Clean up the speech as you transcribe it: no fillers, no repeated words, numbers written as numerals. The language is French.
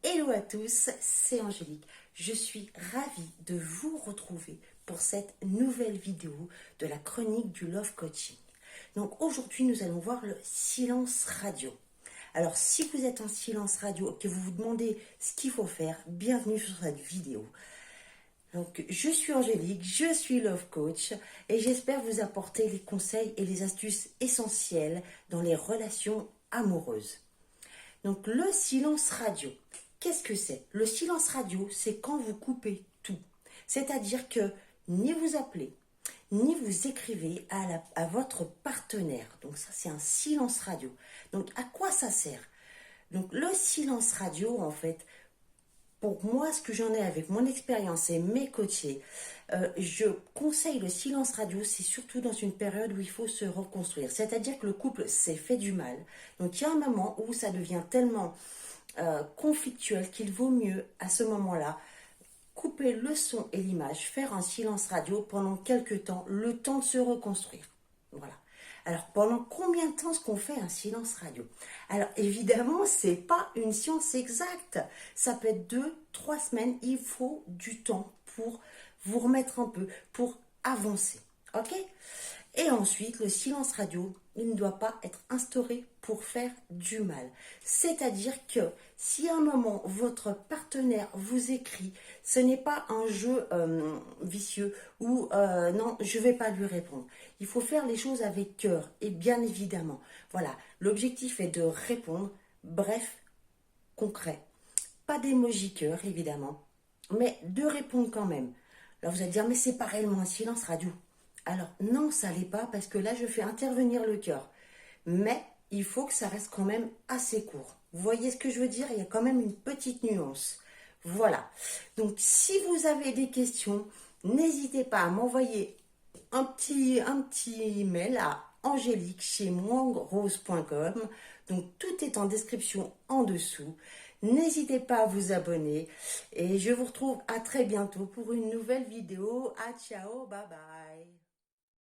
Hello à tous, c'est Angélique. Je suis ravie de vous retrouver pour cette nouvelle vidéo de la chronique du Love Coaching. Donc aujourd'hui, nous allons voir le silence radio. Alors si vous êtes en silence radio et que vous vous demandez ce qu'il faut faire, bienvenue sur cette vidéo. Donc je suis Angélique, je suis Love Coach et j'espère vous apporter les conseils et les astuces essentielles dans les relations amoureuses. Donc le silence radio, qu'est-ce que c'est? Le silence radio, c'est quand vous coupez tout. C'est-à-dire que ni vous appelez, ni vous écrivez à votre partenaire. Donc ça, c'est un silence radio. Donc à quoi ça sert? Donc le silence radio, en fait, pour moi, ce que j'en ai avec mon expérience et mes coachés, je conseille le silence radio, c'est surtout dans une période où il faut se reconstruire. C'est-à-dire que le couple s'est fait du mal. Donc il y a un moment où ça devient tellement conflictuel qu'il vaut mieux, à ce moment-là, couper le son et l'image, faire un silence radio pendant quelques temps, le temps de se reconstruire. Voilà. Alors, pendant combien de temps est-ce qu'on fait un silence radio? Alors, évidemment, c'est pas une science exacte. Ça peut être 2, 3 semaines. Il faut du temps pour vous remettre un peu, pour avancer. Ok? Et ensuite, le silence radio, il ne doit pas être instauré pour faire du mal. C'est-à-dire que si à un moment votre partenaire vous écrit, ce n'est pas un jeu vicieux ou non, je ne vais pas lui répondre. Il faut faire les choses avec cœur et bien évidemment. Voilà, l'objectif est de répondre, bref, concret. Pas d'émoji cœur évidemment, mais de répondre quand même. Là vous allez dire, mais c'est pas réellement un silence radio. Alors non, ça l'est pas parce que là je fais intervenir le cœur. Mais il faut que ça reste quand même assez court. Vous voyez ce que je veux dire? Il y a quand même une petite nuance. Voilà. Donc si vous avez des questions, n'hésitez pas à m'envoyer un petit mail à Angélique chez moinrose.com. Donc tout est en description en dessous. N'hésitez pas à vous abonner et je vous retrouve à très bientôt pour une nouvelle vidéo. À ciao, bye bye.